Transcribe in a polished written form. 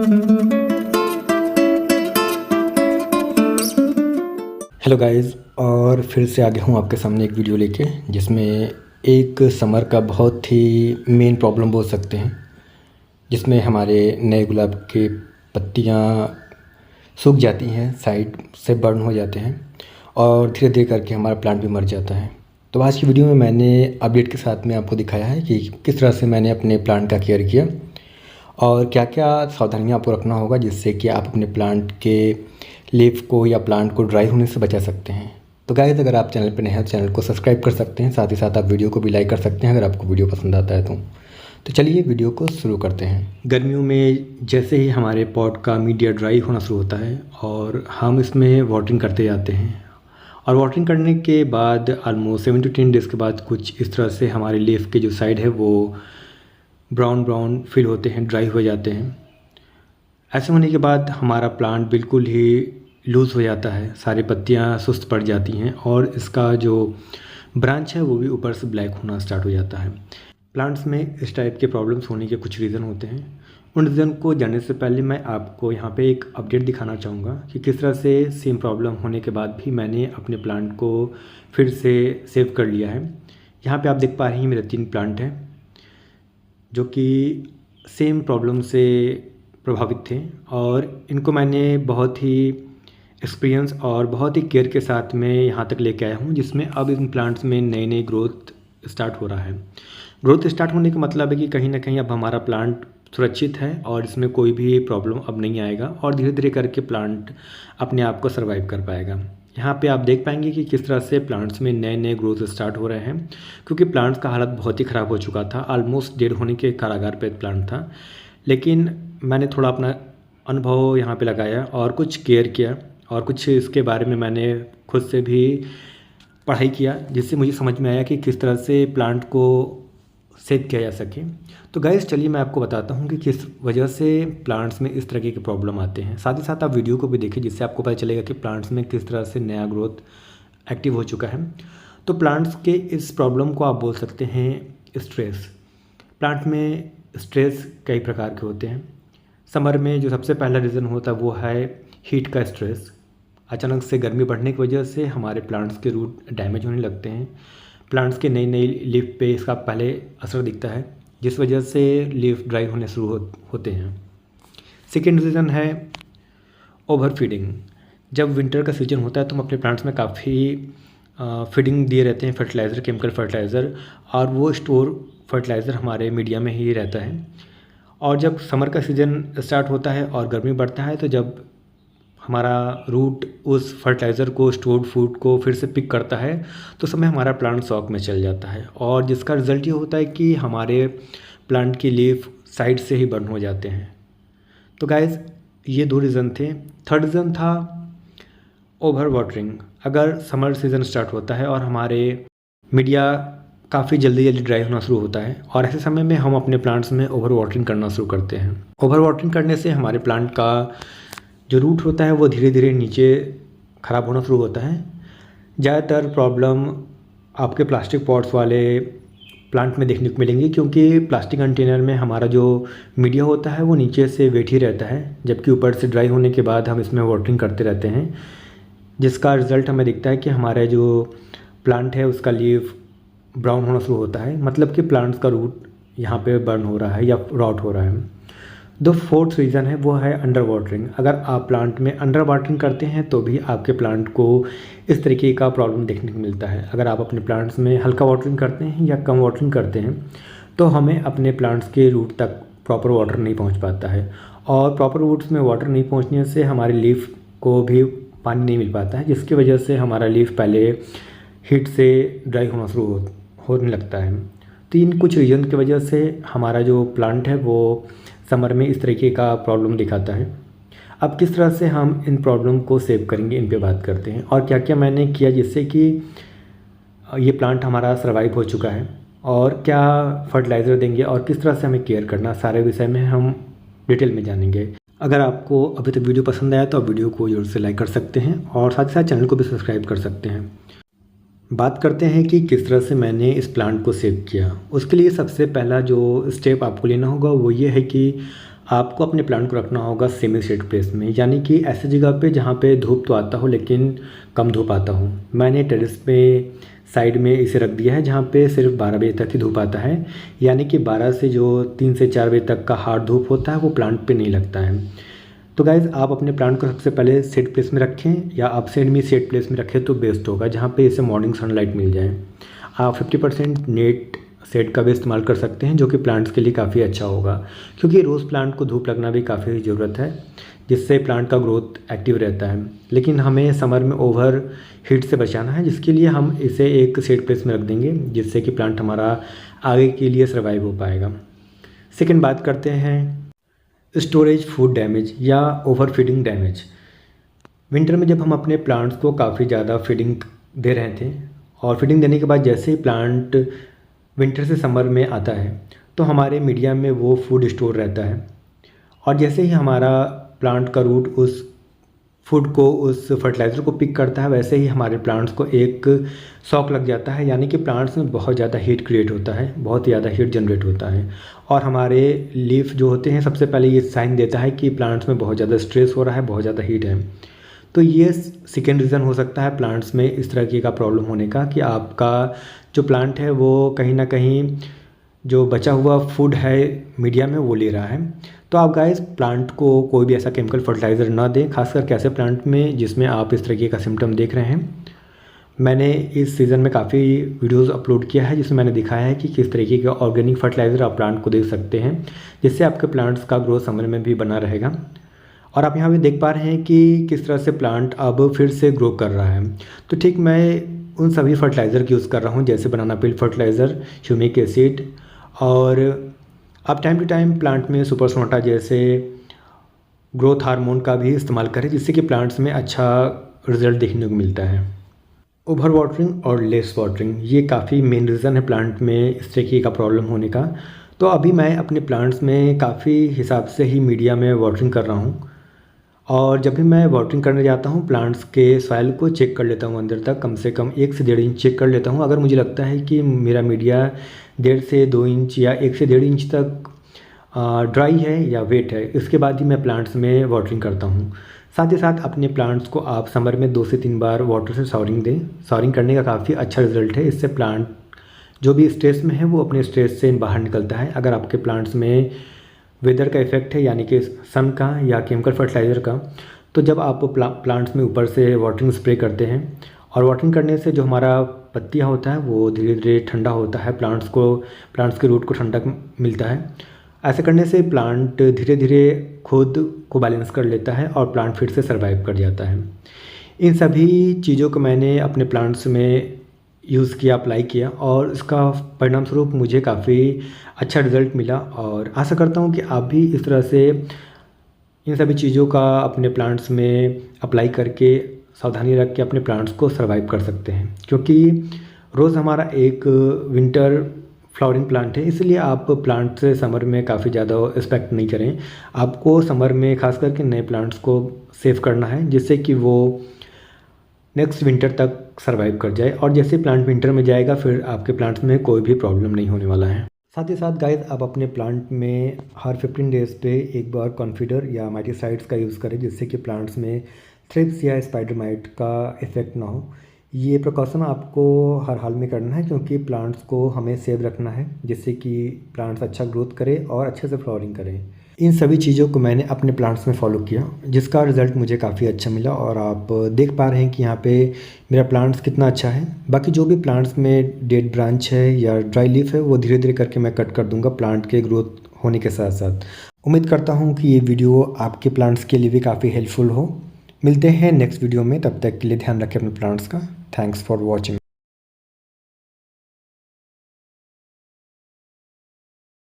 Hello guys, और फिर से आगे हूँ आपके सामने एक वीडियो लेके जिसमें एक समर का बहुत ही मेन प्रॉब्लम बोल सकते हैं, जिसमें हमारे नए गुलाब के पत्तियाँ सूख जाती हैं, साइड से बर्न हो जाते हैं और धीरे धीरे करके हमारा प्लांट भी मर जाता है। तो आज की वीडियो में मैंने अपडेट के साथ में आपको दिखाया है कि किस तरह से मैंने अपने प्लांट का केयर किया और क्या क्या सावधानियाँ आपको रखना होगा जिससे कि आप अपने प्लांट के लीफ को या प्लांट को ड्राई होने से बचा सकते हैं। तो गाइस, अगर आप चैनल पर नए हैं तो चैनल को सब्सक्राइब कर सकते हैं, साथ ही साथ आप वीडियो को भी लाइक कर सकते हैं अगर आपको वीडियो पसंद आता है तो चलिए वीडियो को शुरू करते हैं। गर्मियों में जैसे ही हमारे पॉट का मीडिया ड्राई होना शुरू होता है और हम इसमें वाटरिंग करते जाते हैं और वाटरिंग करने के बाद ऑलमोस्ट 7 to 10 डेज़ के बाद कुछ इस तरह से हमारे लीफ के जो साइड है वो ब्राउन फील होते हैं, ड्राई हो जाते हैं। ऐसे होने के बाद हमारा प्लांट बिल्कुल ही लूज़ हो जाता है, सारी पत्तियां सुस्त पड़ जाती हैं और इसका जो ब्रांच है वो भी ऊपर से ब्लैक होना स्टार्ट हो जाता है। प्लांट्स में इस टाइप के प्रॉब्लम्स होने के कुछ रीज़न होते हैं। उन रीज़न को जानने से पहले मैं आपको यहाँ पे एक अपडेट दिखाना चाहूँगा कि किस तरह से सेम प्रॉब्लम होने के बाद भी मैंने अपने प्लांट को फिर से सेव कर लिया है। यहाँ पे आप देख पा रहे हैं मेरे 3 प्लांट हैं जो कि सेम प्रॉब्लम से प्रभावित थे और इनको मैंने बहुत ही एक्सपीरियंस और बहुत ही केयर के साथ में यहाँ तक लेके आया हूँ, जिसमें अब इन प्लांट्स में नई नई ग्रोथ स्टार्ट हो रहा है। ग्रोथ स्टार्ट होने का मतलब है कि कहीं ना कहीं अब हमारा प्लांट सुरक्षित है और इसमें कोई भी प्रॉब्लम अब नहीं आएगा और धीरे धीरे करके प्लांट अपने आप को सर्वाइव कर पाएगा। यहाँ पे आप देख पाएंगे कि किस तरह से प्लांट्स में नए नए ग्रोथ स्टार्ट हो रहे हैं, क्योंकि प्लांट्स का हालत बहुत ही ख़राब हो चुका था, ऑलमोस्ट डेड होने के कारागार पे प्लांट था। लेकिन मैंने थोड़ा अपना अनुभव यहाँ पे लगाया और कुछ केयर किया और कुछ इसके बारे में मैंने खुद से भी पढ़ाई किया, जिससे मुझे समझ में आया कि किस तरह से प्लांट को सेव किया जा सके। तो गाइस, चलिए मैं आपको बताता हूँ कि किस वजह से प्लांट्स में इस तरह के प्रॉब्लम आते हैं। साथ ही साथ आप वीडियो को भी देखें जिससे आपको पता चलेगा कि प्लांट्स में किस तरह से नया ग्रोथ एक्टिव हो चुका है। तो प्लांट्स के इस प्रॉब्लम को आप बोल सकते हैं स्ट्रेस। प्लांट में स्ट्रेस कई प्रकार के होते हैं। समर में जो सबसे पहला रीज़न होता है वो है हीट का स्ट्रेस। अचानक से गर्मी बढ़ने की वजह से हमारे प्लांट्स के रूट डैमेज होने लगते हैं। प्लांट्स के नई नई लीफ पे इसका पहले असर दिखता है, जिस वजह से लीफ ड्राई होने शुरू होते हैं। सेकेंड रीज़न है ओवर फीडिंग। जब विंटर का सीजन होता है तो हम अपने प्लांट्स में काफ़ी फीडिंग दिए रहते हैं, फर्टिलाइज़र, केमिकल फर्टिलाइज़र, और वो स्टोर फर्टिलाइज़र हमारे मीडिया में ही रहता है। और जब समर का सीज़न स्टार्ट होता है और गर्मी बढ़ता है तो जब हमारा रूट उस फर्टिलाइज़र को, स्टोर्ड फूड को फिर से पिक करता है तो समय हमारा प्लांट शॉक में चल जाता है और जिसका रिज़ल्ट ये होता है कि हमारे प्लांट की लीफ साइड से ही बर्न हो जाते हैं। तो गाइस, ये 2 रीज़न थे। थर्ड रीज़न था ओवर वाटरिंग। अगर समर सीज़न स्टार्ट होता है और हमारे मीडिया काफ़ी जल्दी जल्दी ड्राई होना शुरू होता है और ऐसे समय में हम अपने प्लांट्स में ओवर वाटरिंग करना शुरू करते हैं। ओवर वाटरिंग करने से हमारे प्लांट का जो रूट होता है वो धीरे धीरे नीचे ख़राब होना शुरू होता है। ज़्यादातर प्रॉब्लम आपके प्लास्टिक पॉट्स वाले प्लांट में देखने को मिलेंगी, क्योंकि प्लास्टिक कंटेनर में हमारा जो मीडिया होता है वो नीचे से वेट ही रहता है, जबकि ऊपर से ड्राई होने के बाद हम इसमें वाटरिंग करते रहते हैं, जिसका रिज़ल्ट हमें दिखता है कि हमारा जो प्लांट है उसका लीफ ब्राउन होना शुरू होता है, मतलब कि प्लांट्स का रूट यहाँ पे बर्न हो रहा है या रॉट हो रहा है। द फोर्थ रीज़न है वो है अंडर वाटरिंग। अगर आप प्लांट में अंडर वाटरिंग करते हैं तो भी आपके प्लांट को इस तरीके का प्रॉब्लम देखने को मिलता है। अगर आप अपने प्लांट्स में हल्का वाटरिंग करते हैं या कम वाटरिंग करते हैं तो हमें अपने प्लांट्स के रूट तक प्रॉपर वाटर नहीं पहुंच पाता है और प्रॉपर रूट्स में वाटर नहीं पहुंचने से हमारी लीफ को भी पानी नहीं मिल पाता है, जिसकी वजह से हमारा लीफ पहले हीट से ड्राई होना शुरू होने लगता है। तो इन कुछ रीज़न की वजह से हमारा जो प्लांट है वो समर में इस तरीके का प्रॉब्लम दिखाता है। अब किस तरह से हम इन प्रॉब्लम को सेव करेंगे, इन पे बात करते हैं और क्या क्या मैंने किया जिससे कि ये प्लांट हमारा सर्वाइव हो चुका है और क्या फर्टिलाइज़र देंगे और किस तरह से हमें केयर करना, सारे विषय में हम डिटेल में जानेंगे। अगर आपको अभी तक वीडियो पसंद आया तो आप वीडियो को जरूर से लाइक कर सकते हैं और साथ ही साथ चैनल को भी सब्सक्राइब कर सकते हैं। बात करते हैं कि किस तरह से मैंने इस प्लांट को सेव किया। उसके लिए सबसे पहला जो स्टेप आपको लेना होगा वो ये है कि आपको अपने प्लांट को रखना होगा सेमी शेड प्लेस में, यानी कि ऐसी जगह पे जहाँ पे धूप तो आता हो लेकिन कम धूप आता हो। मैंने टेरेस पे साइड में इसे रख दिया है जहाँ पे सिर्फ 12 बजे तक ही धूप आता है, यानी कि 12 से जो 3 से 4 बजे तक का हार्ड धूप होता है वो प्लांट पे नहीं लगता है। तो गाइज़ आप अपने प्लांट को सबसे पहले शेड प्लेस में रखें, या आप सेमी शेड प्लेस में रखें तो बेस्ट होगा, जहाँ पे इसे मॉर्निंग सनलाइट मिल जाए। आप 50% नेट शेड का भी इस्तेमाल कर सकते हैं, जो कि प्लांट्स के लिए काफ़ी अच्छा होगा, क्योंकि रोज़ प्लांट को धूप लगना भी काफ़ी ज़रूरत है, जिससे प्लांट का ग्रोथ एक्टिव रहता है। लेकिन हमें समर में ओवर हीट से बचाना है, जिसके लिए हम इसे एक शेड प्लेस में रख देंगे, जिससे कि प्लांट हमारा आगे के लिए सर्वाइव हो पाएगा। सेकेंड बात करते हैं स्टोरेज फूड डैमेज या ओवर फीडिंग डैमेज। विंटर में जब हम अपने प्लांट्स को काफ़ी ज़्यादा फीडिंग दे रहे थे, और फीडिंग देने के बाद जैसे ही प्लांट विंटर से समर में आता है तो हमारे मीडिया में वो फूड स्टोर रहता है, और जैसे ही हमारा प्लांट का रूट उस फूड को, उस फर्टिलाइज़र को पिक करता है, वैसे ही हमारे प्लांट्स को एक शॉक लग जाता है, यानी कि प्लांट्स में बहुत ज़्यादा हीट क्रिएट होता है, बहुत ज़्यादा हीट जनरेट होता है, और हमारे लीफ जो होते हैं सबसे पहले ये साइन देता है कि प्लांट्स में बहुत ज़्यादा स्ट्रेस हो रहा है, बहुत ज़्यादा हीट है। तो ये सेकेंड रीज़न हो सकता है प्लांट्स में इस तरह की का प्रॉब्लम होने का, कि आपका जो प्लांट है वो कहीं ना कहीं जो बचा हुआ फूड है मीडिया में वो ले रहा है। तो आप गाइस प्लांट को कोई भी ऐसा केमिकल फर्टिलाइज़र ना दें, खासकर ऐसे प्लांट में जिसमें आप इस तरीके का सिम्टम देख रहे हैं। मैंने इस सीज़न में काफ़ी वीडियोस अपलोड किया है जिसमें मैंने दिखाया है कि किस तरीके का ऑर्गेनिक फर्टिलाइज़र आप प्लांट को दे सकते हैं, जिससे आपके प्लांट्स का ग्रोथ समर में भी बना रहेगा। और आप यहाँ भी देख पा रहे हैं कि किस तरह से प्लांट अब फिर से ग्रो कर रहा है। तो ठीक मैं उन सभी फर्टिलाइज़र की यूज़ कर रहा हूँ, जैसे बनाना पील फर्टिलाइज़र, ह्यूमिक एसिड, और आप टाइम टू टाइम प्लांट में सुपर सोनाटा जैसे ग्रोथ हार्मोन का भी इस्तेमाल करें, जिससे कि प्लांट्स में अच्छा रिजल्ट देखने को मिलता है। ओवर वाटरिंग और लेस वाटरिंग ये काफ़ी मेन रीज़न है प्लांट में इस तरीके का प्रॉब्लम होने का। तो अभी मैं अपने प्लांट्स में काफ़ी हिसाब से ही मीडिया में वाटरिंग कर रहा हूँ, और जब भी मैं वाटरिंग करने जाता हूँ प्लांट्स के सॉइल को चेक कर लेता हूँ अंदर तक, कम से कम 1 से 1.5 इंच चेक कर लेता हूँ। अगर मुझे लगता है कि मेरा मीडिया 1.5 से 2 इंच या 1 से 1.5 इंच तक ड्राई है या वेट है, इसके बाद ही मैं प्लांट्स में वाटरिंग करता हूँ। साथ ही साथ अपने प्लांट्स को आप समर में 2 से 3 बार वाटर से शावरिंग दें। शावरिंग करने का काफ़ी अच्छा रिजल्ट है, इससे प्लांट जो भी स्ट्रेस में है वो अपने स्ट्रेस से बाहर निकलता है। अगर आपके प्लांट्स में वेदर का इफेक्ट है, यानी कि सन का या केमिकल फर्टिलाइज़र का, तो जब आप प्लांट्स में ऊपर से वाटरिंग स्प्रे करते हैं, और वाटरिंग करने से जो हमारा पत्तियाँ होता है वो धीरे धीरे ठंडा होता है, प्लांट्स के रूट को ठंडक मिलता है। ऐसे करने से प्लांट धीरे धीरे खुद को बैलेंस कर लेता है और प्लांट फिर से सर्वाइव कर जाता है। इन सभी चीज़ों को मैंने अपने प्लांट्स में यूज़ किया, अप्लाई किया, और इसका परिणाम स्वरूप मुझे काफ़ी अच्छा रिज़ल्ट मिला, और आशा करता हूँ कि आप भी इस तरह से इन सभी चीज़ों का अपने प्लांट्स में अप्लाई करके सावधानी रख के अपने प्लांट्स को सर्वाइव कर सकते हैं। क्योंकि रोज़ हमारा एक विंटर फ्लावरिंग प्लांट है, इसलिए आप प्लांट से समर में काफ़ी ज़्यादा एक्सपेक्ट नहीं करें। आपको समर में खास करके नए प्लांट्स को सेव करना है, जिससे कि वो नेक्स्ट विंटर तक सर्वाइव कर जाए, और जैसे प्लांट विंटर में जाएगा फिर आपके प्लांट्स में कोई भी प्रॉब्लम नहीं होने वाला है। साथ ही साथ गाइस आप अपने प्लांट में हर 15 डेज़ पे एक बार कॉन्फिडर या माइटिसाइड्स का यूज़ करें, जिससे कि प्लांट्स में थ्रिप्स या स्पाइडर माइट का इफेक्ट ना हो। ये प्रिकॉशन आपको हर हाल में करना है, क्योंकि प्लांट्स को हमें सेव रखना है, जिससे कि प्लांट्स अच्छा ग्रोथ करें और अच्छे से फ्लावरिंग करें। इन सभी चीज़ों को मैंने अपने प्लांट्स में फॉलो किया, जिसका रिज़ल्ट मुझे काफ़ी अच्छा मिला, और आप देख पा रहे हैं कि यहाँ पे मेरा प्लांट्स कितना अच्छा है। बाकी जो भी प्लांट्स में डेड ब्रांच है या ड्राई लीफ है वो धीरे धीरे करके मैं कट कर दूँगा प्लांट के ग्रोथ होने के साथ साथ। उम्मीद करता हूँ कि ये वीडियो आपके प्लांट्स के लिए भी काफ़ी हेल्पफुल हो। मिलते हैं नेक्स्ट वीडियो में, तब तक के लिए ध्यान रखें अपने प्लांट्स का। Thanks for watching.